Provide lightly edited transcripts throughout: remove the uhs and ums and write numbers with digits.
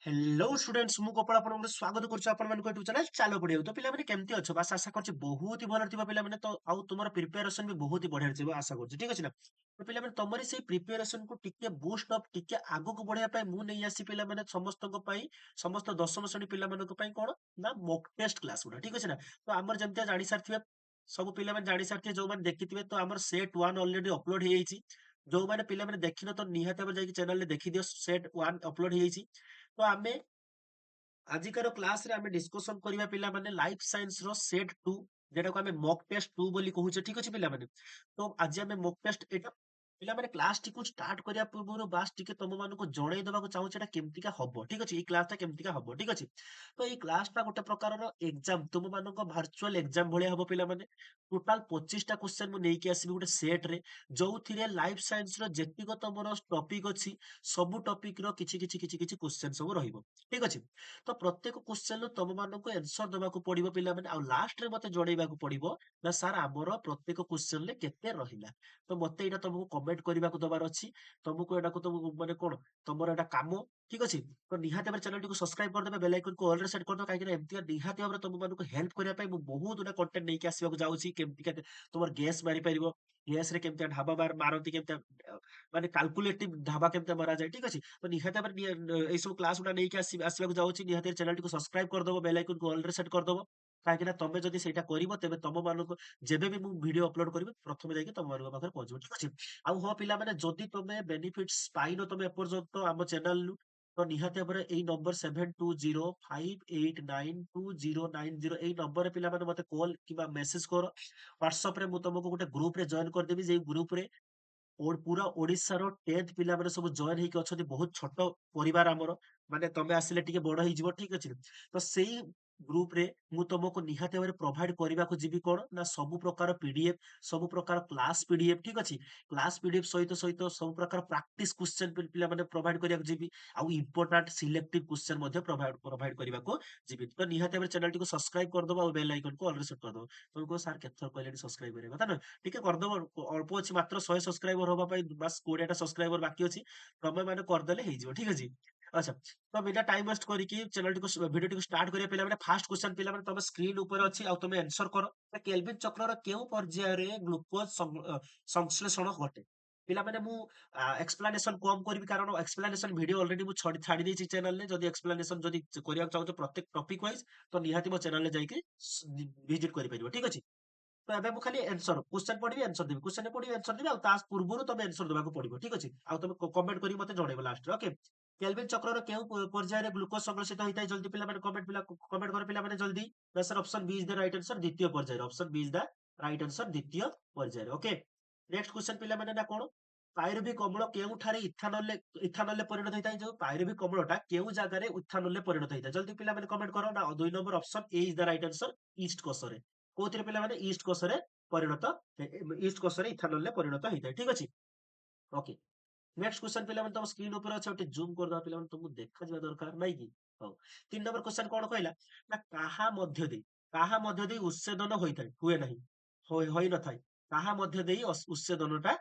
Hello students मु गोपाल आपन स्वागत करछु आपन मन को यूट्यूब चैनल चालो पड़ियो तो पिला माने केमती अछो बस आशा करछि बहुत ही भलो थिबा पिला माने तो आउ तुमर प्रिपरेशन भी बहुत ही बढ़िया थिबो आशा करछि ठीक अछि ना तो पिला माने तमरी से प्रिपरेशन को टिके बूस्ट अप टिके आगु को बढ़िया पय मु नै आसी पिला माने समस्त को पय समस्त दशम श्रेणी पिला माने को पय कोन ना मॉक टेस्ट क्लास गुडा ठीक अछि ना तो हमर जेमते जानि सारथिबे सब पिला माने जानि सारथिबे जो माने देखिथिबे तो हमर सेट 1 ऑलरेडी अपलोड हे जाईछि जो माने पिला माने देखिनो तो निहाते जाई चैनल ले देखि दियो सेट 1 अपलोड हे जाईछि तो आमे ଆଜିକାର କ୍ଲାସରେ ଆମେ ଡିସ୍କସନ କରିବା ପିଲାମାନେ ଲାଇଫ ସାଇନ୍ସ ର ସେଟ୍ 2 ଯେଟାକୁ ଆମେ ମକ୍ ଟେଷ୍ଟ 2 ବୋଲି କହୁଛେ ଠିକ ଅଛି ପିଲାମାନେ ତ ଆଜି ଆମେ ମକ୍ ଟେଷ୍ଟ ଏଇଟା ପିଲାମାନେ କ୍ଲାସ ଟିକୁ ଷ୍ଟାର୍ଟ କରିବା ପୂର୍ବରୁ ବାସ୍ ଟିକେ ତମ ମାନଙ୍କୁ ଜଣେଇ ଦେବାକୁ ଚାହୁଁଛି ଏଟା କେମିତିକା ହବ ଠିକ ଅଛି ଏଇ କ୍ଲାସଟା କେମିତିକା ହବ ଠିକ ଅଛି ତ ଏଇ କ୍ଲାସଟା ଗୋଟେ ପ୍ରକାରର ଏକ୍ସାମ ତୁମ ମାନଙ୍କ ଭାର୍ଚୁଆଲ ଏକ୍ସାମ ଭଳିଆ ହବ ପିଲାମାନେ ଟୋଟାଲ 25ଟା କ୍ୱେଶ୍ଚନ ମୁଁ ନେଇକି ଆସିବି ଗୋଟେ ସେଟରେ ଯୋଉଥିରେ ଲାଇଫ ସାଇନ୍ସ ର ଯେତିକ ତମର ଟପିକ ଅଛି ସବୁ ଟପିକ ର କିଛି କ୍ୱେଶ୍ଚନ ସବୁ ରହିବ ଠିକ ଅଛି ତ ପ୍ରତ୍ୟେକ କ୍ୱେଶ୍ଚନରୁ ତମମାନଙ୍କୁ ଆନ୍ସର ଦେବାକୁ ପଡିବ ପିଲାମାନେ ଆଉ ଲାଷ୍ଟରେ ମତେ ଜଣେଇବାକୁ ପଡିବ ନା ସାର୍ ଆମର ପ୍ରତ୍ୟେକ କ୍ୱେଶ୍ଚନରେ କେତେ ରହିଲା ତ ମତେ ଏଇଟା ତମକୁ କମେଣ୍ଟ କରିବାକୁ ଦବାର ଅଛି ତମକୁ ଏଟାକୁ ତମକୁ ମାନେ କଣ ତମର ଏଟା କାମ ଠିକ ଅଛି ତ ନିହାତି ଭାବରେ ଚ୍ୟାନେଲଟିକୁ ସବସ୍କ୍ରାଇବ କରିଦେବେ ବେଲ ଆଇକନକୁ ଅଲରେ ସେଟ୍ କରିଦେବେ କାହିଁକି ନା ଏମିତିକା ନିହାତି ଭାବରେ ତମମାନଙ୍କୁ ହେଲ୍ପ କରିବା ପାଇଁ ମୁଁ ବହୁତ ଗୁଡା କଣ୍ଟେଣ୍ଟ ନେଇକି ଆସିବାକୁ ଯାଉଛି କେମିତିକା ତମର ଗେସ୍ ମାରିପାରିବ ଗେସ୍ ରେ କେମିତିଆ ଢାବା ମାରନ୍ତି କେମିତିଆ ମାନେ କାଲକୁଲେଟିଭ ଢାବା କେମିତିଆ ମରାଯାଏ ଠିକ ଅଛି ତ ନିହାତି ଭାବରେ ଏଇ ସବୁ କ୍ଲାସ ଗୁଡା ନେଇକି ଆସିବାକୁ ଯାଉଛି ନିହାତି ଚ୍ୟାନେଲଟିକୁ ସବସ୍କ୍ରାଇବ କରିଦବ ବେଲ ଆଇକନକୁ ଅଲରେ ସେଟ୍ କରିଦବ କାହିଁକି ନା ତମେ ଯଦି ସେଇଟା କରିବ ତେବେ ତମ ମାନଙ୍କୁ ଯେବେ ବି ମୁଁ ଭିଡିଓ ଅପଲୋଡ କରିବି ପ୍ରଥମେ ଯାଇକି ତମ ମାନଙ୍କ ପାଖରେ ପହଞ୍ଚିବ ଠିକ ଅଛି ଆଉ ହଁ ପିଲାମାନେ ଯଦି ତମେ ବେନିଫିଟ୍ସ ପାଇନ ତମେ ଏପର୍ଯ୍ୟନ୍ତ ଆମ ଚ୍ୟାନେଲରୁ ତ ନିହାତି ଭାବରେ ଏଇ ନମ୍ବର 7205892090 ଏଇ ନମ୍ବରରେ ପିଲାମାନେ ମତେ କଲ୍ କିମ୍ବା ମେସେଜ କର ହ୍ୱାଟ୍ସଆପ ରେ ମୁଁ ତମକୁ ଗୋଟେ ଗ୍ରୁପ ରେ ଜଏନ କରିଦେବି ଯେ ଗ୍ରୁପ ରେ ପୁରା ଓଡିଶାର 10th ପିଲାମାନେ ସବୁ ଜଏନ ହେଇକି ଅଛନ୍ତି ବହୁତ ଛୋଟ ପରିବାର ଆମର ମାନେ ତମେ ଆସିଲେ ଟିକେ ବଡ ହେଇଯିବ ଠିକ ଅଛି ତ ସେଇ ଗ୍ରୁପ ରେ ମୁଁ ତମକୁ ନିହାତି ଭାବରେ ପ୍ରୋଭାଇଡ କରିବାକୁ ଯିବି କଣ ନା ସବୁ ପ୍ରକାର ପିଡିଏଫ ସବୁ ପ୍ରକାର କ୍ଲାସ ପିଡିଏଫ ଠିକ ଅଛି କ୍ଲାସ ପିଡିଏଫ ସହିତ ସହିତ ସବୁ ପ୍ରକାର ପ୍ରାକ୍ଟିସ କ୍ୱେଶ୍ଚନ ପିଲାମାନେ ପ୍ରୋଭାଇଡ କରିବାକୁ ଯିବି ଆଉ ଇମ୍ପୋର୍ଟାଣ୍ଟ ସିଲେକ୍ଟିଭ କ୍ୱେଶ୍ଚନ ମଧ୍ୟ ପ୍ରୋଭାଇଡ କରିବାକୁ ଯିବି ତ ନିହାତି ଭାବରେ ଚ୍ୟାନେଲଟିକୁ ସବସ୍କ୍ରାଇବ କରିଦବ ଆଉ ବେଲ ଆଇକନକୁ ଅଲରେ ସେଟ୍ କରିଦବ ତମେ କୁହ ସାର୍ କେତେଥର କହିଲେଣି ସବସ୍କ୍ରାଇବ କରିବା କଥା ନା ଟିକେ କରିଦବ ଅଳ୍ପ ଅଛି ମାତ୍ର 100 ସବସ୍କ୍ରାଇବର ହବା ପାଇଁ ବାସ୍ 20ଟା ସବସ୍କ୍ରାଇବର ବାକି ଅଛି ତମେ ମାନେ କରିଦେଲେ ହେଇଯିବ ଠିକ ଅଛି ଆଚ୍ଛା ତ ବିନା ଟାଇମ ୱେଷ୍ଟ କରିକି ଚ୍ୟାନେଲଟିକୁ ଭିଡିଓଟିକୁ ଷ୍ଟାର୍ଟ କରିବା ପିଲାମାନେ ଫାଷ୍ଟ କ୍ୱେଶ୍ଚନ ପିଲାମାନେ ତମ ସ୍କ୍ରିନ ଉପରେ ଅଛି ଆଉ ତମେ ଆନ୍ସର କର କେଲଭିନ ଚକ୍ରର କେଉଁ ପର୍ଯ୍ୟାୟରେ ଗ୍ଲୁକୋଜ ସଂଶ୍ଲେଷଣ ଘଟେ ପିଲାମାନେ ମୁଁ ଏକ୍ସପ୍ଲାନେସନ କମ କରିବି କାରଣ ଏକ୍ସପ୍ଲାନେସନ ଭିଡିଓ ଅଲରେଡି ମୁଁ ଛାଡି ଦେଇଛି ଚ୍ୟାନେଲରେ ଯଦି ଏକ୍ସପ୍ଲାନେସନ ଯଦି କରିବାକୁ ଚାହୁଁଛ ପ୍ରତ୍ୟେକ ଟପିକ ୱାଇଜ ତ ନିହାତି ମୋ ଚ୍ୟାନେଲରେ ଯାଇକି ଭିଜିଟ କରିପାରିବ ଠିକ ଅଛି ତ ଏବେ ମୁଁ ଖାଲି ଆନ୍ସର କ୍ୱେଶ୍ଚନ ପଢିବି ଆନ୍ସର ଦେବି କ୍ୱେଶ୍ଚନ ପଢିବି ଆନ୍ସର ଦେବି ଆଉ ତା ପୂର୍ବରୁ ତମେ ଆନ୍ସର ଦେବାକୁ ପଡିବ ଠିକ ଅଛି ଆଉ ତମେ କମେଣ୍ଟ କରିକି ମତେ ଜଣେଇବ ଲାଷ୍ଟରେ ଓକେ କେଲଭିନ ଚକ୍ରର କେଉଁ ପର୍ଯ୍ୟାୟରେ ଗ୍ଲୁକୋଜ ସଂଶ୍ଲେଷିତ ହୋଇଥାଏ ଜଲ୍ଦି ପିଲାମାନେ କମେଣ୍ଟ କର ପିଲାମାନେ ଜଲ୍ଦି sir option B is the right answer ଦ୍ୱିତୀୟ ପର୍ଯ୍ୟାୟରେ option B is the right answer ଦ୍ୱିତୀୟ ପର୍ଯ୍ୟାୟରେ ଓକେ ନେକ୍ସଟ କ୍ୱେଶ୍ଚନ ପିଲାମାନେ ନା କଣ ପାଇରୁଭିକ ଅମ୍ଳ କେଉଁଠାରେ ଇଥାନଲରେ ପରିଣତ ହେଇଥାଏ ଯୋଉ ପାଇରୁଭିକ ଅମ୍ଳଟା କେଉଁ ଜାଗାରେ ଇଥାନଲରେ ପରିଣତ ହେଇଥାଏ ଜଲ୍ଦି ପିଲାମାନେ କମେଣ୍ଟ କର ନା 2 number option A is the right answer ଇଷ୍ଟ କୋଷରେ କୋଉଥିରେ ପିଲାମାନେ ଇଷ୍ଟ କୋଷରେ ପରିଣତ ଇଷ୍ଟ କୋଷରେ ଇଥାନଲରେ ପରିଣତ ହେଇଥାଏ ଠିକ ଅଛି ଓକେ ନେକ୍ସଟ କ୍ୱେଶ୍ଚନ ପିଲାମାନେ ତମ ସ୍କ୍ରିନ ଉପରେ ଅଛି ଗୋଟେ ଜୁମ କରିଦବା ପିଲାମାନେ ତମକୁ ଦେଖାଯିବା ଦରକାର ନାଇଁ କି ହଉ 3 ନମ୍ବର କ୍ୱେଶ୍ଚନ କଣ କହିଲା ନା କାହା ମଧ୍ୟ ଦେଇ ଉଚ୍ଛେଦନ ହୋଇଥାଏ ହୁଏ ନାହିଁ ହୋଇନଥାଏ କାହା ମଧ୍ୟ ଦେଇ ଉଚ୍ଛେଦନଟା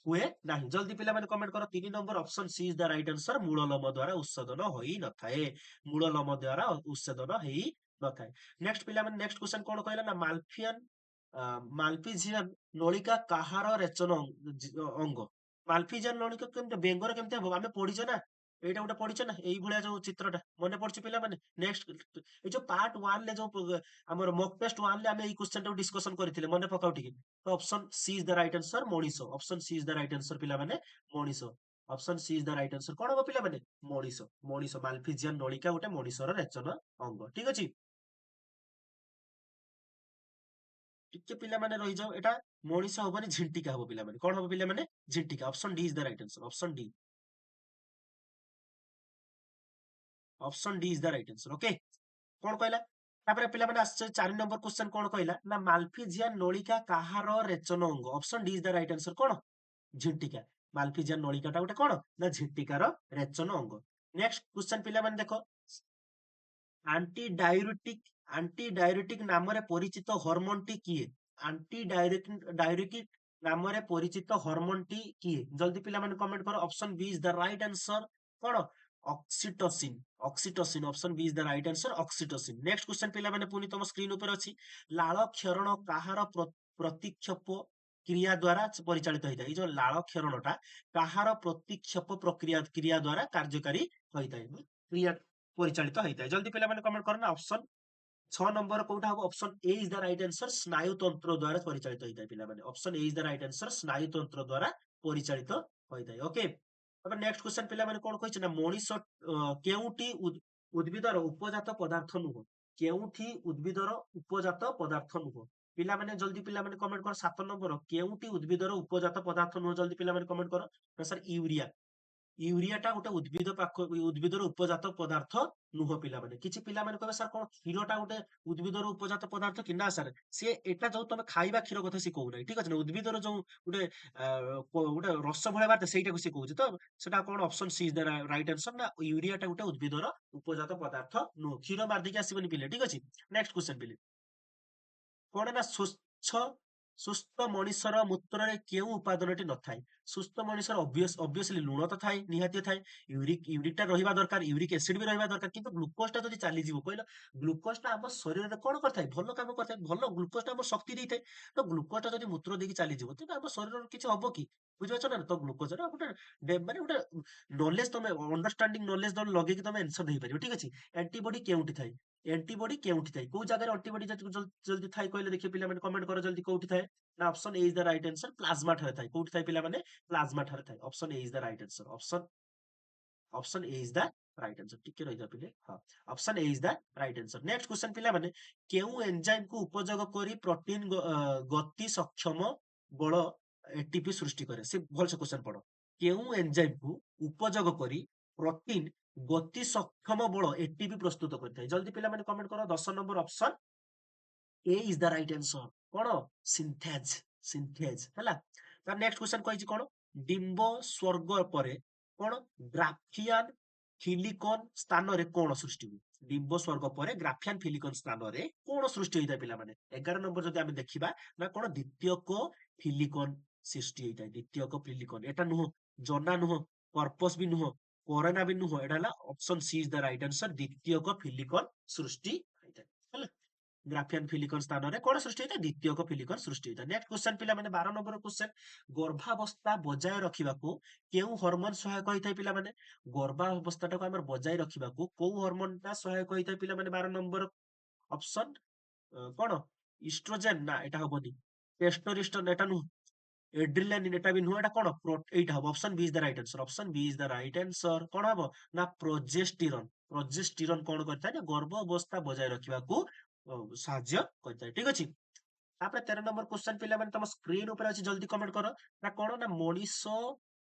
ହୁଏ ନାହିଁ ଜଲ୍ଦି ପିଲାମାନେ କମେଣ୍ଟ କର 3 number option C is the right answer ମୂଳ ଲୋମ ଦ୍ଵାରା ଉଚ୍ଛେଦନ ହୋଇନଥାଏ ମୂଳ ଲୋମ ଦ୍ଵାରା ଉଚ୍ଛେଦନ ହେଇ ନଥାଏ ନେକ୍ସଟ ପିଲାମାନେ ନେକ୍ସଟ କ୍ୱେଶ୍ଚନ କଣ କହିଲା ନା ମାଲପିଜିଆନ ନଳିକା କାହାର ରେଚନ ଅଙ୍ଗ ମାଲଫିଜିଆନ ନଳିକା କେମିତି ବେଙ୍ଗର କେମିତି ହବ ଆମେ ପଢିଛେ ନା ଏଇଟା ଗୋଟେ ପଢିଛେ ନା ଏଇଭଳିଆ ଯୋଉ ଚିତ୍ରଟା ମନେ ପଡୁଛି ପିଲାମାନେ ନେକ୍ସଟ ଏଇ ଯୋଉ ପାର୍ଟ 1 ରେ ଯୋଉ ଆମର ମକ୍ ଟେଷ୍ଟ 1 ରେ ଆମେ ଏଇ କ୍ୱେଶ୍ଚନ ଟାକୁ ଡିସ୍କସନ କରିଥିଲେ ମନେ ପକାଉ ଟିକେ ତ option C is the right answer ମଣିଷ option C is the right answer ପିଲାମାନେ ମଣିଷ option C is the right answer କଣ ହବ ପିଲାମାନେ ମଣିଷ ମଣିଷ ମାଲଫିଜିଆନ ନଳିକା ଗୋଟେ ମଣିଷର ରେଚନ ଅଙ୍ଗ ଠିକ ଅଛି ଟିକେ ପିଲାମାନେ ରହିଯାଉ ଏଟା ମଣିଷ ହବନି ଝିଣ୍ଟିକା ହବ ପିଲାମାନେ କଣ ହବ ପିଲାମାନେ ଝିଣ୍ଟିକା option D is the right answer option D option D is the right answer okay କଣ କହିଲା ତାପରେ ପିଲାମାନେ ଆସିছে 4 ନମ୍ବର କ୍ୱେଶ୍ଚନ କଣ କହିଲା ନା ମାଲଫିଜିଆନ ନଳିକା କାହାର ରେଚନ ଅଙ୍ଗ option D is the right answer କଣ ଝିଣ୍ଟିକା ମାଲଫିଜିଆନ ନଳିକାଟା ଗୋଟେ କଣ ନା ଝିଣ୍ଟିକାର ରେଚନ ଅଙ୍ଗ ନେକ୍ସଟ କ୍ୱେଶ୍ଚନ ପିଲାମାନେ ଦେଖ ଆଣ୍ଟି ଡାୟୁରେଟିକ ନାମରେ ପରିଚିତ ହରମୋନଟି କିଏ ଆଣ୍ଟି ଡାୟୁରେଟିକ ନାମରେ ପରିଚିତ ହରମୋନଟି କିଏ ଜଲ୍ଦି ପିଲାମାନେ କମେଣ୍ଟ କର option B is the right answer କଣ oxytocin oxytocin option B is the right answer oxytocin. Next question ପିଲାମାନେ ପୁଣି ତମ ସ୍କ୍ରିନ ଉପରେ ଅଛି। ଲାଳ କ୍ଷରଣ କାହାର ପ୍ରତିକ୍ଷେପ କ୍ରିୟା ଦ୍ଵାରା ପରିଚାଳିତ ହେଇଥାଏ? ଏଇ ଯୋଉ ଲାଳ କ୍ଷରଣଟା କାହାର ପ୍ରତିକ୍ଷେପ ପ୍ରକ୍ରିୟା କ୍ରିୟା ଦ୍ଵାରା କାର୍ଯ୍ୟକାରୀ ହୋଇଥାଏ, କ୍ରିୟା ପରିଚାଳିତ ହେଇଥାଏ? ଜଲ୍ଦି ପିଲାମାନେ କମେଣ୍ଟ କରନା। ଅପସନ 6 ନମ୍ବର କୋଉଟା ହବ? Option A is the right answer ସ୍ନାୟୁତନ୍ତ୍ର ଦ୍ଵାରା ପରିଚାଳିତ ହେଇଥାଏ ପିଲାମାନେ। Option A is the right answer ସ୍ନାୟୁତନ୍ତ୍ର ଦ୍ଵାରା ପରିଚାଳିତ ହୋଇଥାଏ। ଓକେ, ତାପରେ ନେକ୍ସଟ କ୍ୱେଶ୍ଚନ ପିଲାମାନେ କଣ କହିଛି ନା ମଣିଷ କେଉଁଟି ଉଦ୍ଭିଦର ଉପଜାତ ପଦାର୍ଥ ନୁହଁ? କେଉଁଠି ଉଦ୍ଭିଦର ଉପଜାତ ପଦାର୍ଥ ନୁହଁ? ପିଲାମାନେ ଜଲ୍ଦି ପିଲାମାନେ କମେଣ୍ଟ କର। 7 ନମ୍ବର କେଉଁଟି ଉଦ୍ଭିଦର ଉପଜାତ ପଦାର୍ଥ ନୁହଁ? ଜଲ୍ଦି ପିଲାମାନେ କମେଣ୍ଟ କର। Sir urea. ୟୁରିଆଟା ଗୋଟେ ଉଦ୍ଭିଦର ଉପଜାତ ପଦାର୍ଥ ନୁହଁ ପିଲାମାନେ। କିଛି ପିଲାମାନେ କହିବେ ସାର୍ କଣ କ୍ଷୀରଟା ଗୋଟେ ଉଦ୍ଭିଦର ଉପଜାତ ପଦାର୍ଥ କି? ନା ସାର୍, ସିଏ ଏଟା ଯୋଉ ତମେ ଖାଇବା କ୍ଷୀର କଥା ସିଏ କହୁନାହିଁ, ଠିକ ଅଛି ନା? ଉଦ୍ଭିଦର ଯୋଉ ଗୋଟେ ଗୋଟେ ରସ ଭଳିଆ ବାହାରିଥାଏ ସେଇଟାକୁ ସିଏ କହୁଛି। ତ ସେଟା କଣ? Option C is the right answer. ନା ୟୁରିଆଟା ଗୋଟେ ଉଦ୍ଭିଦର ଉପଜାତ ପଦାର୍ଥ ନୁହଁ। କ୍ଷୀର ମାରିଦେଇକି ଆସିବନି ପିଲେ, ଠିକ ଅଛି? ନେକ୍ସଟ କ୍ୱେଶ୍ଚନ ପିଲେ କଣ ନା ସୁସ୍ଥ ମଣିଷର ମୂତ୍ରରେ କେଉଁ ଉପାଦାନଟି ନଥାଏ? ସୁସ୍ଥ ମଣିଷର ଅବଭିୟସଲି ଲୁଣ ତ ଥାଏ, ନିହାତି ଥାଏ। ୟୁରିକଟା ରହିବା ଦରକାର, ୟୁରିକ ଏସିଡ ବି ରହିବା ଦରକାର। କିନ୍ତୁ ଗ୍ଲୁକୋଜଟା ଯଦି ଚାଲିଯିବ କହିଲ, ଗ୍ଲୁକୋଜଟା ଆମ ଶରୀରରେ କଣ କରିଥାଏ? ଭଲ କାମ କରିଥାଏ। ଭଲ ଗ୍ଲୁକୋଜଟା ଆମ ଶକ୍ତି ଦେଇଥାଏ। ତ ଗ୍ଲୁକୋଜଟା ଯଦି ମୂତ୍ର ଦେଇକି ଚାଲିଯିବ ତେବେ ଆମ ଶରୀରର କିଛି ହବ କି? ବୁଝିପାରୁଛ ନା? ତ ଗ୍ଲୁକୋଜର ଗୋଟେ ମାନେ ଗୋଟେ ନଲେଜ, ତମେ ଅଣ୍ଡରଷ୍ଟାଣ୍ଡିଂ ନଲେଜ ଲଗେଇକି ତମେ ଆନ୍ସର ଦେଇପାରିବ, ଠିକ ଅଛି? ଆଣ୍ଟିବଡି କେଉଁଠି ଥାଏ? ଆଣ୍ଟିବଡି କେଉଁଠି ଥାଏ? କୋଉ ଜାଗାରେ ଆଣ୍ଟିବଡି ଜଲ୍ଦି ଥାଏ କହିଲେ ଦେଖିବେ ପିଲାମାନେ? କମେଣ୍ଟ କର ଜଲ୍ଦି। କୋଉଠି ଥାଏ? ନା option A is the right answer plasma ଠାରେ ଥାଏ। କୋଉଠି ଥାଏ ପିଲାମାନେ? ପ୍ଲାଜମା ଠାରେ ଥାଏ। Option A is the right answer. Option A is the right answer. ଟିକେ ରହିଯାଅ ପିଲେ। ହଁ, option A is the right answer. Next question ପିଲାମାନେ କେଉଁ ଏନଜାଇମ କୁ ଉପଯୋଗ କରି ପ୍ରୋଟିନ ଗତି ସକ୍ଷମ ବଳ ଏଟିପି ସୃଷ୍ଟି କରେ? ସେ ଭଲସେ କ୍ୱେଶ୍ଚନ ପଢ। କେଉଁ ଏନଜାଇମ କୁ ଉପଯୋଗ କରି ପ୍ରୋଟିନ ଗତି ସକ୍ଷମ ବଳ ଏଟିପି ପ୍ରସ୍ତୁତ କରିଥାଏ? ଜଲ୍ଦି ପିଲାମାନେ କମେଣ୍ଟ କର। 10 number option A is the right answer. କଣ? ସିନ୍ଥେଜ ହେଲା। ତାର ନେକ୍ସଟ କ୍ୱେଶ୍ଚନ କହିଛି କଣ? ଡିମ୍ବ ସ୍ୱର୍ଗ ପରେ କଣ? ଗ୍ରାଫିଆନ ଫିଲିକନ ସ୍ଥାନରେ କଣ ସୃଷ୍ଟି ହୁଏ? ଡିମ୍ବ ସ୍ୱର୍ଗ ପରେ ଗ୍ରାଫିଆନ ଫିଲିକନ ସ୍ଥାନରେ କଣ ସୃଷ୍ଟି ହେଇଥାଏ ପିଲାମାନେ? 11 ନମ୍ବର ଯଦି ଆମେ ଦେଖିବା ନା କଣ? ଦ୍ୱିତୀୟକ ଫିଲିକନ ସୃଷ୍ଟି ହେଇଥାଏ। ଦ୍ୱିତୀୟକ ଫିଲିକନ। ଏଟା ନୁହଁ, ଜନା ନୁହଁ, ପର୍ପସ ବି ନୁହଁ, କରେନା ବି ନୁହଁ। ଏଟା ହେଲା option C is the right answer. ଦ୍ୱିତୀୟକ ଫିଲିକନ ସୃଷ୍ଟି ହେଇଥାଏ ହେଲା। ଗ୍ରାଫିଆନ ଫିଲିକନ ସ୍ଥାନରେ କଣ ସୃଷ୍ଟି ହେଇଥାଏ? ଦ୍ୱିତୀୟକ ଫିଲିକନ ସୃଷ୍ଟି ହେଇଥାଏ। ନେକ୍ସଟ କ୍ୱେଶ୍ଚନ ପିଲାମାନେ 12 ନମ୍ବର କ୍ୱେଶ୍ଚନ ଗର୍ଭାବସ୍ଥା ବଜାୟ ରଖିବାକୁ କେଉଁ ହରମୋନ ସହାୟକ ହେଇଥାଏ ପିଲାମାନେ? ଗର୍ଭାବସ୍ଥାଟାକୁ ଆମର ବଜାୟ ରଖିବାକୁ କୋଉ ହରମୋନଟା ସହାୟକ ହେଇଥାଏ ପିଲାମାନେ? 12 ନମ୍ବର ଅପସନ କଣ? ଇଷ୍ଟ୍ରୋଜେନ? ନା ଏଟା ହବନି। ଟେଷ୍ଟୋଷ୍টেরন ଏଟା ନୁହଁ। ଏଡ୍ରିନାଲିନ ଏଟା ବି ନୁହଁ। ଏଟା କଣ? ଏଇଟା ହବ। Option B is the right answer. Option B is the right answer. କଣ ହବ? ନା ପ୍ରୋଜେଷ୍ଟିରନ। ପ୍ରୋଜେଷ୍ଟିରନ କଣ କରିଥାଏ? ନା ଗର୍ଭ ଅବସ୍ଥା ବଜାୟ ରଖିବାକୁ ସାହାଯ୍ୟ କରିଥାଏ, ଠିକ ଅଛି? ତାପରେ 13 ନମ୍ବର କ୍ୱେଶ୍ଚନ ପିଲାମାନେ ତମ ସ୍କ୍ରିନ ଉପରେ ଅଛି। ଜଲ୍ଦି କମେଣ୍ଟ କର। ନା କଣ? ନା ମଣିଷ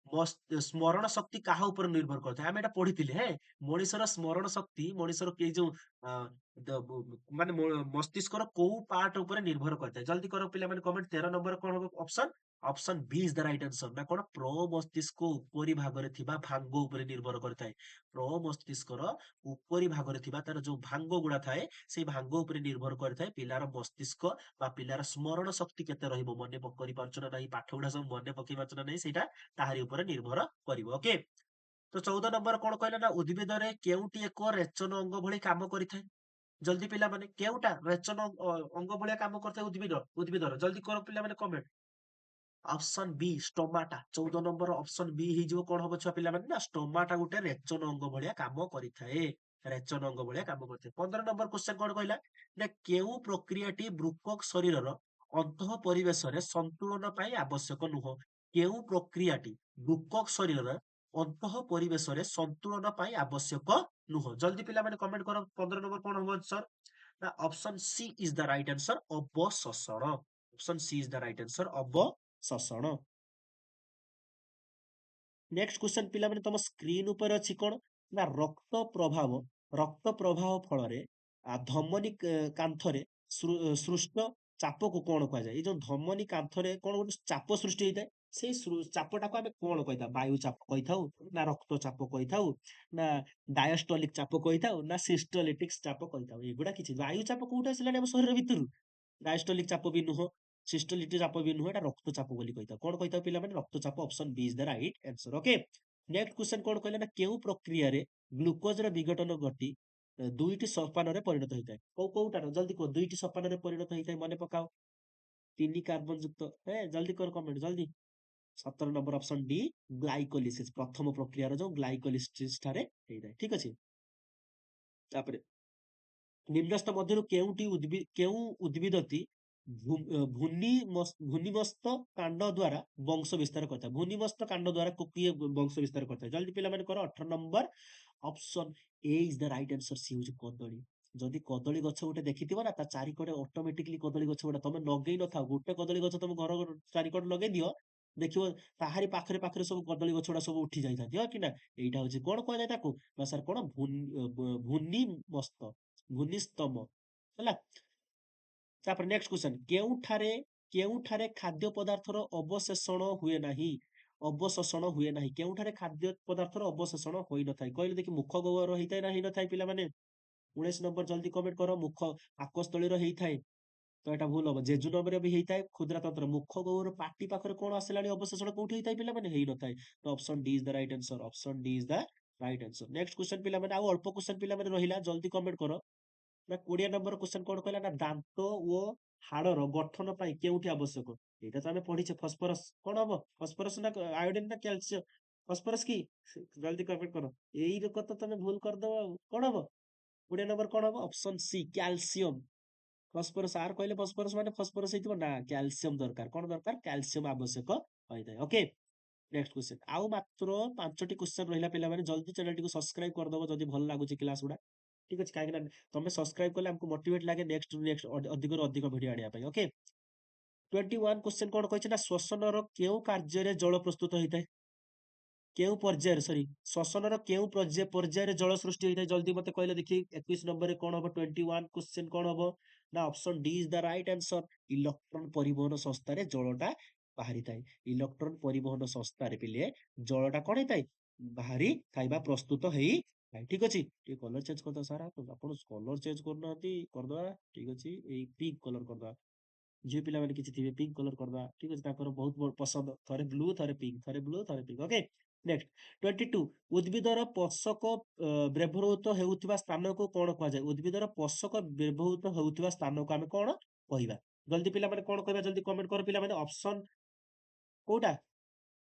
ସ୍ମରଣ ଶକ୍ତି କାହା ଉପରେ ନିର୍ଭର କରିଥାଏ? ଆମେ ଏଟା ପଢିଥିଲେ। ହେଁ, ମଣିଷର ସ୍ମରଣ ଶକ୍ତି, ମଣିଷର ଏଇ ଯୋଉ ଅ, ମାନେ ମସ୍ତିଷ୍କର କୋଉ ପାର୍ଟ ଉପରେ ନିର୍ଭର କରିଥାଏ? ଜଲ୍ଦି କର ପିଲାମାନେ କମେଣ୍ଟ। 13 ନମ୍ବର କଣ ହବ? Option B is the right answer. ନା କଣ? ପ୍ର ମସ୍ତିଷ୍କ ଉପରି ଭାଗରେ ଥିବା ଭାଙ୍ଗ ଉପରେ ନିର୍ଭର କରିଥାଏ। ପ୍ର ମସ୍ତିଷ୍କର ଉପରି ଭାଗରେ ଥିବା ତାର ଯୋଉ ଭାଙ୍ଗ ଗୁଡା ଥାଏ, ସେଇ ଭାଙ୍ଗ ଉପରେ ନିର୍ଭର କରିଥାଏ ପିଲାର ମସ୍ତିଷ୍କ ବା ପିଲାର ସ୍ମରଣ ଶକ୍ତି କେତେ ରହିବ। ମନେ କରିପାରୁଛ ନା ନାହିଁ? ପାଠ ଗୁଡା ସବୁ ମନେ ପକେଇ ପାରୁଛ ନା ନାହିଁ? ସେଇଟା ତାହାରି ଉପରେ ନିର୍ଭର କରିବ। ଓକେ, ତ 14 ନମ୍ବର କଣ କହିଲା? ନା ଉଦ୍ଭିଦରେ କେଉଁଟି ଏକ ରେଚନ ଅଙ୍ଗ ଭଳି କାମ କରିଥାଏ? ଜଲ୍ଦି ପିଲାମାନେ କେଉଁଟା ରେଚନ ଅଙ୍ଗ ଭଳିଆ କାମ କରିଥାଏ ଉଦ୍ଭିଦର? ଜଲ୍ଦି କର ପିଲାମାନେ କମେଣ୍ଟ। ଅପସନ ବି ଷ୍ଟୋମାଟା। 14 ନମ୍ବର ଅପସନ ବି ହେଇଯିବ। କଣ ହବ ଛୁଆ ପିଲାମାନେ? ନା ଷ୍ଟୋମାଟା ଗୋଟେ ରେଚନ ଅଙ୍ଗ ଭଳିଆ କାମ କରିଥାଏ। ରେଚନ ଅଙ୍ଗ ଭଳିଆ କାମ କରିଥାଏ। 15 ନମ୍ବର କ୍ୱେଶ୍ଚନ କଣ କହିଲା? ନା କେଉଁ ପ୍ରକ୍ରିୟାଟି ବୃକକ ଶରୀରର ଅନ୍ତଃ ପରିବେଶରେ ସନ୍ତୁଳନ ପାଇଁ ଆବଶ୍ୟକ ନୁହଁ? କେଉଁ ପ୍ରକ୍ରିୟାଟି ବୃକକ ଶରୀରର ଅନ୍ତଃ ପରିବେଶରେ ସନ୍ତୁଳନ ପାଇଁ ଆବଶ୍ୟକ ନୁହଁ? ଜଲ୍ଦି ପିଲାମାନେ କମେଣ୍ଟ କର। 15 ନମ୍ବର କଣ ହବ ଆନ୍ସର? ନା option C is the right answer. ଅବଶୋଷଣ। Option C is the right answer. ଅବଶୋଷଣ। ନେକ୍ସଟ କ୍ୱେଶ୍ଚନ ପିଲାମାନେ ତମ ସ୍କ୍ରିନ ଉପରେ ଅଛି କଣ? ନା ରକ୍ତ ପ୍ରବାହ ଫଳରେ ଧମନୀ କାନ୍ଥରେ ସୃଷ୍ଟ ଚାପକୁ କଣ କୁହାଯାଏ? ଏଇ ଯୋଉ ଧମନୀ କାନ୍ଥରେ କଣ ଗୋଟେ ଚାପ ସୃଷ୍ଟି ହେଇଥାଏ, ସେଇ ଚାପଟାକୁ ଆମେ କଣ କହିଥାଉ? ବାୟୁ ଚାପ କହିଥାଉ, ନା ରକ୍ତ ଚାପ କହିଥାଉ, ନା ଡାୟଷ୍ଟୋଲିକ ଚାପ କହିଥାଉ, ନା ସିଷ୍ଟୋଲିଟିକ ଚାପ କହିଥାଉ? ଏଗୁଡା କିଛି। ବାୟୁ ଚାପ କୋଉଠି ଆସିଲାଣି ଆମ ଶରୀର ଭିତରୁ? ଡାୟଷ୍ଟୋଲିକ ଚାପ ବି ନୁହଁ, ସିଷ୍ଟୋଲିଟିକ ଚାପ ବି ନୁହଁ। ଏଟା ରକ୍ତଚାପ ବୋଲି କହିଥାଉ। କଣ କହିଥାଉ ପିଲାମାନେ? ରକ୍ତଚାପ। Option B is the right answer. Okay, next question କଣ କହିଲେ ନା କେଉଁ ପ୍ରକ୍ରିୟାରେ ଗ୍ଲୁକୋଜର ବିଘଟନ ଘଟି ଦୁଇଟି ସୋପାନରେ ପରିଣତ ହେଇଥାଏ? କୋଉଟାର ଜଲ୍ଦି କୁହ, ଦୁଇଟି ସୋପାନରେ ପରିଣତ ହେଇଥାଏ ମନେ ପକାଅ। 3 କାର୍ବନ ଯୁକ୍ତ ଜଲ୍ଦି କର କମେଣ୍ଟ ଜଲ୍ଦି। 17 ନମ୍ବର ଅପସନ ଡି ଗ୍ଲାଇକୋଲିସିସ୍, ପ୍ରଥମ ପ୍ରକ୍ରିୟାର ଯୋଉ ଗ୍ଲାଇକୋଲିସିସ୍ ଠାରେ ହେଇଥାଏ। ଠିକ ଅଛି। ତାପରେ ନିମ୍ନସ୍ଥ ମଧ୍ୟରୁ କେଉଁ ଉଦ୍ଭିଦଟି ଭୂନିମସ୍ତ କାଣ୍ଡ ଦ୍ୱାରା ବଂଶ ବିସ୍ତାର କରିଥାଏ? ଭୂନିମସ୍ତ କାଣ୍ଡ ଦ୍ୱାରା କିଏ ବଂଶ ବିସ୍ତାର କରିଥାଏ? ଜଲ୍ଦି ପିଲାମାନେ କର। 18 number option A is the right answer, C ହଉଛି କଦଳୀ। ଯଦି କଦଳୀ ଗଛ ଗୋଟେ ଦେଖିଥିବ ନା ତା ଚାରିକଡେ ଅଟୋମେଟିକଲି କଦଳୀ ଗଛ ଗୁଡା, ତମେ ଲଗେଇ ନଥାଉ, ଗୋଟେ କଦଳୀ ଗଛ ତମ ଘର ଚାରିକଡେ ଲଗେଇ ଦିଅ, ଦେଖିବ ତାହାରି ପାଖରେ ପାଖରେ ସବୁ କଦଳୀ ଗଛ ଗୁଡା ସବୁ ଉଠି ଯାଇଥାନ୍ତି, ହଁ କି ନା? ଏଇଟା ହଉଛି କଣ କୁହାଯାଏ ତାକୁ ନା ସାର୍ କଣ ଭୂନିମସ୍ତ, ଭୂନିସ୍ତମ ହେଲା। ତାପରେ ନେକ୍ସଟ କ୍ୱେଶ୍ଚନ, କେଉଁଠାରେ ଖାଦ୍ୟ ପଦାର୍ଥର ଅବଶେଷଣ ହୁଏ ନାହିଁ? ଅବଶୋଷଣ ହୁଏ ନାହିଁ, କେଉଁଠାରେ ଖାଦ୍ୟ ପଦାର୍ଥର ଅବଶୋଷଣ ହୋଇନଥାଏ? କହିଲେ ଦେଖି, ମୁଖ ଗହ୍ୱର ହେଇଥାଏ ନା ହେଇନଥାଏ ପିଲାମାନେ? 19 ନମ୍ବର ଜଲ୍ଦି କମେଣ୍ଟ କର। ମୁଖ ପାକସ୍ଥଳୀର ହେଇଥାଏ, ତ ଏଟା ଭୁଲ ହବ। ଜେଜୁ ନମ୍ବରରେ ବି ହେଇଥାଏ କ୍ଷୁଦ୍ରତନ୍ତ୍ର। ମୁଖ ଗହ୍ୱର ପାଟି ପାଖରେ କଣ ଆସିଲାଣି ଅବଶେଷଣ କୋଉଠି ହେଇଥାଏ ପିଲାମାନେ? ହେଇନଥାଏ। ତ option D is the right answer, option D is the right answer. Next question ପିଲାମାନେ, ଆଉ ଅଳ୍ପ କ୍ୱେଶ୍ଚନ ପିଲାମାନେ ରହିଲା, ଜଲ୍ଦି କମେଣ୍ଟ କର। ନା 20 ନମ୍ବର କ୍ୱେଶ୍ଚନ କଣ କହିଲା ନା ଦାନ୍ତ ଓ ହାଡର ଗଠନ ପାଇଁ କେଉଁଠି ଆବଶ୍ୟକ? ଏଇଟା ତ ଆମେ ପଢିଛେ, ଫସଫରସ। କଣ ହବ? ଫସଫରସ ନା ଆୟୋଡିନ ନା କ୍ୟାଲସିୟମ? ଫସଫରସ କି? ଜଲ୍ଦି କମେଣ୍ଟ କର। ଏଇ ଲୋକ ତ ତମେ ଭୁଲ କରିଦବ ଆଉ। କଣ ହବ? 20 ନମ୍ବର କଣ ହବ? Option C calcium. ଫସଫରସ ଆର କହିଲେ ଫସଫରସ ମାନେ ଫସଫରସ ହେଇଥିବ ନା, କ୍ୟାଲସିୟମ ଦରକାର। କଣ ଦରକାର? କ୍ୟାଲସିୟମ ଆବଶ୍ୟକ ହୋଇଥାଏ। Okay, next question. ଆଉ ମାତ୍ର 5ଟି କ୍ୱେଶ୍ଚନ ରହିଲା ପିଲାମାନେ, ଜଲ୍ଦି ଚ୍ୟାନେଲଟିକୁ ସବସ୍କ୍ରାଇବ କରିଦବ ଯଦି ଭଲ ଲାଗୁଛି କ୍ଲାସ ଗୁଡା। ଠିକ ଅଛି, କାହିଁକି ନା ତମେ ସବସ୍କ୍ରାଇବ କଲେ ଆମକୁ ମୋଟିଭେଟ ଲାଗେ ନେକ୍ସଟ ଅଧିକରୁ ଅଧିକ ଭିଡିଓ ଆଣିବା ପାଇଁ। ଓକେ, 21 କ୍ୱେଶ୍ଚନ କଣ କହିଛି ନା ଶ୍ଵସନର କେଉଁ କାର୍ଯ୍ୟରେ ଜଳ ପ୍ରସ୍ତୁତ ହେଇଥାଏ? କେଉଁ ପର୍ଯ୍ୟାୟରେ, ସରି, ଶ୍ଵସନର କେଉଁ ପର୍ଯ୍ୟାୟରେ ଜଳ ସୃଷ୍ଟି ହେଇଥାଏ? ଜଲ୍ଦି ମତେ କହିଲେ ଦେଖି। 21 ନମ୍ବରରେ କଣ ହବ? 21 କ୍ୱେଶ୍ଚନ କଣ ହବ ନା option D is the right answer, electron ପରିବହନ ସଂସ୍ଥାରେ ଜଳଟା ବାହାରିଥାଏ। ଇଲେକ୍ଟ୍ରନ ପରିବହନ ସଂସ୍ଥାରେ ପିଲେ ଜଳଟା କଣ ହେଇଥାଏ? ବାହାରି ଥାଏ, ପ୍ରସ୍ତୁତ ହେଇ। ଠିକ ଅଛି, ଟିକେ କଲର ଚେଞ୍ଜ କରିଦବା ସାର୍। ଆପଣ କଲର ଚେଞ୍ଜ କରୁନାହାନ୍ତି, କରିଦବା। ଠିକ ଅଛି, ଏଇ ପିଙ୍କ କଲର କରିଦବା। ଝିଅ ପିଲାମାନେ କିଛି ଥିବେ ପିଙ୍କ କଲର କରିଦବା। ଠିକ ଅଛି, ତାଙ୍କର ବହୁତ ପସନ୍ଦ, ଥରେ ବ୍ଲୁ ଥରେ ପିଙ୍କ, ଥରେ ବ୍ଲୁ ଥରେ ପିଙ୍କ। ଓକେ, ନେକ୍ସଟ 22, ଉଦ୍ଭିଦର ପୋଷକ ବ୍ୟବହୃତ ହେଉଥିବା ସ୍ଥାନକୁ କଣ କୁହାଯାଏ? ଉଦ୍ଭିଦର ପୋଷକ ବ୍ୟବହୃତ ହେଉଥିବା ସ୍ଥାନକୁ ଆମେ କଣ କହିବା? ଜଲ୍ଦି ପିଲାମାନେ କଣ କହିବା? ଜଲ୍ଦି କମେଣ୍ଟ କର ପିଲାମାନେ। ଅପସନ କୋଉଟା?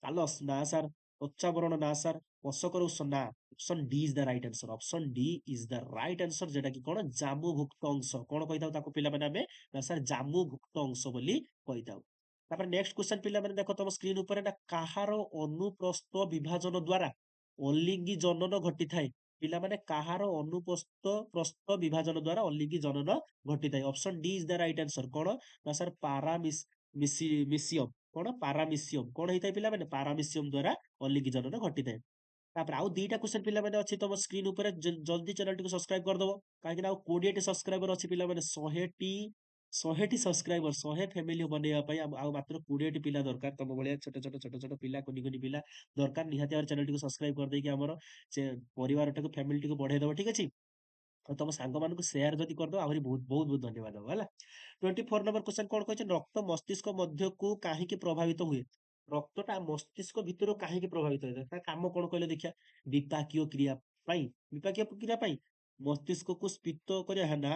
କାଲସ ନା ସାର୍। ଉଚ୍ଚାବରଣ ନା ସାର୍। ପୋଷକର ଉତ୍ସ ନା। Option D is the right answer, option D is the right answer, ଯେଟା କି କଣ ଜାମୁଭୁକ୍ତ ଅଂଶ। କଣ କହିଥାଉ ତାକୁ ପିଲାମାନେ ଆମେ? ନା ସାର୍ ଜାମୁଭୁକ୍ତ ଅଂଶ ବୋଲି କହିଥାଉ। ତାପରେ ନେକ୍ସଟ କ୍ୱେଶ୍ଚନ ପିଲାମାନେ ଦେଖ ତମ ସ୍କ୍ରିନ ଉପରେ, ନା କାହାର ଅନୁପ୍ରସ୍ଥ ବିଭାଜନ ଦ୍ଵାରା ଅଲିଙ୍ଗି ଜନନ ଘଟିଥାଏ? ପିଲାମାନେ କାହାର ପ୍ରସ୍ଥ ବିଭାଜନ ଦ୍ଵାରା ଅଲିଙ୍ଗି ଜନନ ଘଟିଥାଏ? Option D is the right answer. କଣ ନା ସାର୍ ମିସିୟମ। କଣ? ପାରାମିସିୟମ। କଣ ହେଇଥାଏ ପିଲାମାନେ? ପାରାମିସିୟମ ଦ୍ଵାରା ଅଲିଙ୍ଗି ଜନନ ଘଟିଥାଏ। ତାପରେ ଆଉ ଦିଟା କ୍ୱେଶ୍ଚନ ପିଲାମାନେ ଅଛି ତମ ସ୍କ୍ରିନ ଉପରେ, ଜଲ୍ଦି ଚ୍ୟାନେଲଟିକୁ ସବସ୍କ୍ରାଇବ କରିଦବ, କାହିଁକି ନା ଆଉ 20ଟି ସବସ୍କ୍ରାଇବର ଅଛି ପିଲାମାନେ। 100ଟି ସବସ୍କ୍ରାଇବର, 100 ଫ୍ୟାମିଲି ବନେଇବା ପାଇଁ ଆଉ ମାତ୍ର 20ଟି ପିଲା ଦରକାର। ତମ ଭଳିଆ ଛୋଟ ଛୋଟ ପିଲା, କୁନି କୁନି ପିଲା ଦରକାର। ନିହାତି ଭାବରେ ଚ୍ୟାନେଲଟିକୁ ସବସ୍କ୍ରାଇବ କରିଦେଇକି ଆମର ସେ ପରିବାରଟାକୁ, ଫ୍ୟାମିଲିଟିକୁ ବଢେଇ ଦବ। ଠିକ ଅଛି, ଆଉ ତମ ସାଙ୍ଗମାନଙ୍କୁ ସେୟାର ଯଦି କରିଦବ ଆହୁରି ବହୁତ ବହୁତ ବହୁତ ଧନ୍ୟବାଦ ହବ ହେଲା। 24 ନମ୍ବର କ୍ୱେଶ୍ଚନ କଣ କହିଛି? ରକ୍ତ ମସ୍ତିଷ୍କ ମଧ୍ୟକୁ କାହିଁକି ପ୍ରଭାବିତ ହୁଏ? ରକ୍ତଟା ମସ୍ତିଷ୍କ ଭିତରୁ କାହିଁକି ପ୍ରଭାବିତ ହେଇଥାଏ? ତା କାମ କଣ କହିଲେ ଦେଖିଆ? ବିପାକୀୟ କ୍ରିୟା ପାଇଁ। ବିପାକୀୟ କ୍ରିୟା ପାଇଁ। ମସ୍ତିଷ୍କକୁ ସ୍ଫୀତ କରିବା ନା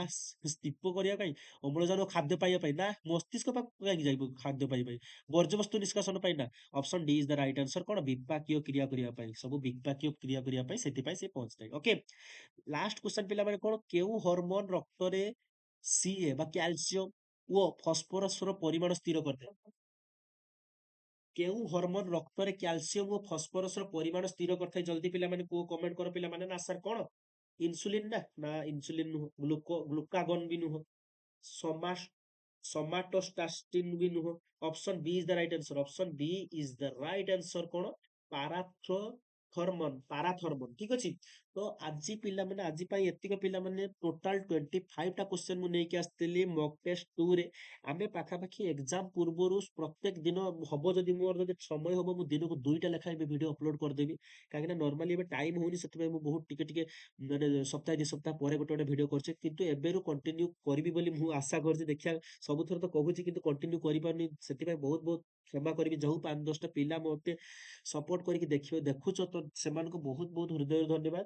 ସ୍ତୀପ କରିବା ପାଇଁ? ଅମ୍ଳଜାନ ଖାଦ୍ୟ ପାଇବା ପାଇଁ ନା ମସ୍ତିଷ୍କ ପାଖକୁ କାହିଁକି ଯାଇବ ଖାଦ୍ୟ ପାଇବା ପାଇଁ? ବର୍ଜ୍ୟବସ୍ତୁ ନିଷ୍କାସନ ପାଇଁ ନା? Option D is the right answer. କଣ? ବିପାକୀୟ କ୍ରିୟା କରିବା ପାଇଁ। ସବୁ ବିପାକୀୟ କ୍ରିୟା କରିବା ପାଇଁ, ସେଥିପାଇଁ ସେ ପହଞ୍ଚିଥାଏ। ଓକେ, ଲାଷ୍ଟ କ୍ୱେଶ୍ଚନ ପିଲାମାନେ କଣ? କେଉଁ ହରମୋନ ରକ୍ତରେ ସିଏ ବା କ୍ୟାଲସିୟମ ଓ ଫସଫରସର ପରିମାଣ ସ୍ଥିର କରିଥାଏ? କେଉଁ ହରମୋନ ରକ୍ତରେ କ୍ୟାଲସିୟମ ଓ ଫସଫରସର ପରିମାଣ ସ୍ଥିର କରିଥାଏ? ଜଲ୍ଦି ପିଲାମାନେ କୁହ, କମେଣ୍ଟ କର ପିଲାମାନେ। ନା ସାର୍ କଣ? ଇନସୁଲିନ ନା ଇନସୁଲିନ ନୁହଁ, ଗ୍ଲୁକାଗନ ବି ନୁହଁ, ସମା ସମାଟୋଷ୍ଟାଟିନ ବି ନୁହଁ। Option B is the right answer, option B is the right answer. କଣ? ପାରାଥର୍ମନ। ଠିକ ଅଛି, ତ ଆଜି ପିଲାମାନେ, ଆଜି ପାଇଁ ଏତିକ ପିଲାମାନେ। ଟୋଟାଲ 25ଟା କ୍ୱେଶ୍ଚନ ମୁଁ ନେଇକି ଆସିଥିଲି ମକ୍ ଟେଷ୍ଟ 2ରେ। ଆମେ ପାଖାପାଖି ଏକ୍ସାମ ପୂର୍ବରୁ ପ୍ରତ୍ୟେକ ଦିନ ହବ, ଯଦି ମୋର ଯଦି ସମୟ ହବ, ମୁଁ ଦିନକୁ 2ଟା ଲେଖାଏଁ ବି ଭିଡିଓ ଅପଲୋଡ କରିଦେବି। କାହିଁକିନା ନର୍ମାଲି ଏବେ ଟାଇମ ହଉନି, ସେଥିପାଇଁ ମୁଁ ବହୁତ ଟିକେ ଟିକେ ମାନେ ସପ୍ତାହ 2 ସପ୍ତାହ ପରେ ଗୋଟେ ଗୋଟେ ଭିଡିଓ କରୁଛି। କିନ୍ତୁ ଏବେରୁ କଣ୍ଟିନ୍ୟୁ କରିବି ବୋଲି ମୁଁ ଆଶା କରୁଛି। ଦେଖିବା, ସବୁଥର ତ କହୁଛି କିନ୍ତୁ କଣ୍ଟିନ୍ୟୁ କରିପାରୁନି, ସେଥିପାଇଁ ବହୁତ ବହୁତ କ୍ଷମା କରିବି ଯୋଉ 5-10ଟା ପିଲା ମୋତେ ସପୋର୍ଟ କରିକି ଦେଖୁଛ ତ ସେମାନଙ୍କୁ ବହୁତ ବହୁତ ହୃଦୟରୁ ଧନ୍ୟବାଦ।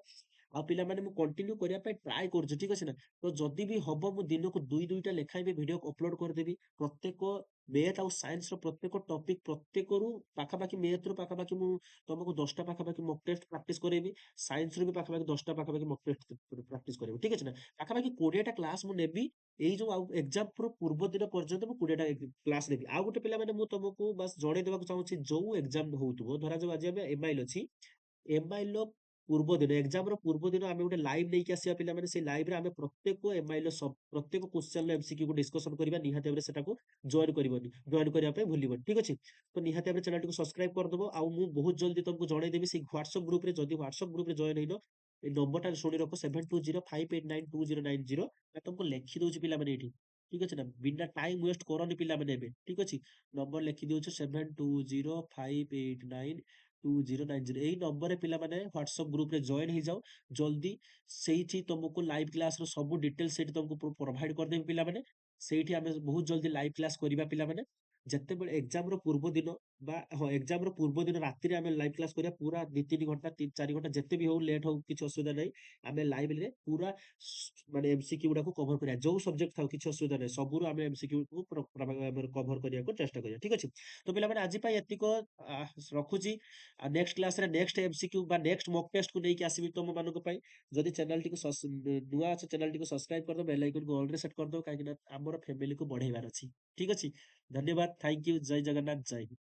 ଆଉ ପିଲାମାନେ ମୁଁ କଣ୍ଟିନ୍ୟୁ କରିବା ପାଇଁ ଟ୍ରାଏ କରୁଛି, ଠିକ ଅଛି ନା? ତ ଯଦି ବି ହବ ମୁଁ ଦିନକୁ 2-2ଟା ଲେଖାଏଁ ବି ଭିଡିଓ ଅପଲୋଡ କରିଦେବି। ପ୍ରତ୍ୟେକ ମ୍ୟାଥ ଆଉ ସାଇନ୍ସର ପ୍ରତ୍ୟେକ ଟପିକ ପ୍ରତ୍ୟେକରୁ ପାଖାପାଖି ମ୍ୟାଥରୁ ପାଖାପାଖି ମୁଁ ତମକୁ 10ଟା ପାଖାପାଖି ମକ୍ ଟେଷ୍ଟ ପ୍ରାକ୍ଟିସ କରେଇବି। ସାଇନ୍ସରୁ ବି ପାଖାପାଖି 10ଟା ପାଖାପାଖି ମକ୍ ଟେଷ୍ଟ ପ୍ରାକ୍ଟିସ କରେଇବି, ଠିକ ଅଛି ନା? ପାଖାପାଖି 20ଟା କ୍ଲାସ ମୁଁ ନେବି। ଏଇ ଯୋଉ ଆଉ ଏକ୍ସାମ ପୂର୍ବ ଦିନ ପର୍ଯ୍ୟନ୍ତ ମୁଁ 20ଟା କ୍ଲାସ ନେବି। ଆଉ ଗୋଟେ ପିଲାମାନେ ମୁଁ ତମକୁ ବାସ୍ ଜଣେଇ ଦେବାକୁ ଚାହୁଁଛି, ଯୋଉ ଏକ୍ସାମ ହଉଥିବ, ଧରାଯାଉ ଆଜି ଆମେ ଏମଆଇଏଲ ଅଛି, ଏମଆଇଏଲ ର ପୂର୍ବ ଦିନ, ଏକ୍ସାମ ର ପୂର୍ବ ଦିନ ଆମେ ଗୋଟେ ଲାଇଭ ନେଇକି ଆସିବା ପିଲାମାନେ। ସେଇ ଲାଇଭରେ ଆମେ ପ୍ରତ୍ୟେକ ଏମଆଇଏଲ ପ୍ରତ୍ୟେକ କ୍ୱେଶ୍ଚନ ଏମସିକ୍ୟୁ କୁ ଡିସ୍କସନ କରିବା। ନିହାତି ଭାବରେ ସେଟାକୁ ଜଏନ କରିବା ପାଇଁ ଭୁଲିବନି, ଠିକ ଅଛି? ତ ନିହାତି ଭାବରେ ଚ୍ୟାନେଲଟିକୁ ସବସ୍କ୍ରାଇବ କରିଦବ। ଆଉ ମୁଁ ବହୁତ ଜଲ୍ଦି ତମକୁ ଜଣେଇଦେବି ସେଇ ହ୍ୱାଟ୍ସଆପ ଗ୍ରୁପରେ। ଯଦି ହ୍ୱାଟ୍ସଆପ ଗ୍ରୁପରେ ଜଏନ ହେଇନ, ଏଇ ନମ୍ବରଟା ଶୁଣି ରଖ, 7205892090। ତମକୁ ଲେଖି ଦଉଛି ପିଲାମାନେ ଏଇଠି, ଠିକ ଅଛି ନା? ବିନା ଟାଇମ ୱେଷ୍ଟ କରନି ପିଲାମାନେ ଏବେ, ଠିକ ଅଛି? ନମ୍ବର ଲେଖି ଦଉଛୁ 7205892090। ଏଇ ନମ୍ବରରେ ପିଲାମାନେ ହ୍ୱାଟ୍ସଆପ ଗ୍ରୁପରେ ଜଏନ ହେଇଯାଅ ଜଲ୍ଦି। ସେଇଠି ତମକୁ ଲାଇଭ କ୍ଲାସ ର ସବୁ ଡିଟେଲ ସେଇଠି ତମକୁ ପ୍ରୋଭାଇଡ କରିଦେବି ପିଲାମାନେ। ସେଇଠି ଆମେ ବହୁତ ଜଲ୍ଦି ଲାଇଭ କ୍ଲାସ କରିବା ପିଲାମାନେ। ଯେତେବେଳେ ଏକ୍ସାମ ର ପୂର୍ବ ଦିନ ବା ହଁ ଏକ୍ସାମ ର ପୂର୍ବ ଦିନ ରାତିରେ ଆମେ ଲାଇଭ କ୍ଲାସ କରିବା। ପୁରା 2-3 ଘଣ୍ଟା 3-4 ଘଣ୍ଟା ଯେତେ ବି ହଉ, ଲେଟ୍ ହଉ, କିଛି ଅସୁବିଧା ନାହିଁ। ଆମେ ଲାଇଭରେ ପୁରା ମାନେ ଏମସିକ୍ୟୁ ଗୁଡାକୁ କଭର କରିବା। ଯୋଉ ସବଜେକ୍ଟ ଥାଉ କିଛି ଅସୁବିଧା ନାହିଁ, ସବୁରୁ ଆମେ ଏମସିକ୍ୟୁ କୁ କଭର କରିବାକୁ ଚେଷ୍ଟା କରିବା, ଠିକ ଅଛି? ତ ପିଲାମାନେ ଆଜି ପାଇଁ ଏତିକ ରଖୁଛି। ଆଉ ନେକ୍ସଟ କ୍ଲାସରେ ନେକ୍ସଟ ଏମସିକ୍ୟୁ ବା ନେକ୍ସଟ ମକ୍ ଟେଷ୍ଟକୁ ନେଇକି ଆସିବି ତମ ମାନଙ୍କ ପାଇଁ। ଯଦି ଚ୍ୟାନେଲଟିକୁ ନୂଆ ଅଛ, ଚ୍ୟାନେଲଟିକୁ ସବସ୍କ୍ରାଇବ କରିଦବ, ବେଲ ଆଇକନକୁ ଅଲରେ ସେଟ କରିଦବ, କାହିଁକି ନା ଆମର ଫ୍ୟାମିଲିକୁ ବଢେଇବାର ଅଛି, ଠିକ ଅଛି? ଧନ୍ୟବାଦ, ଥ୍ୟାଙ୍କ ୟୁ, ଜୟ ଜଗନ୍ନାଥ, ଜୟ ହିନ୍ଦ।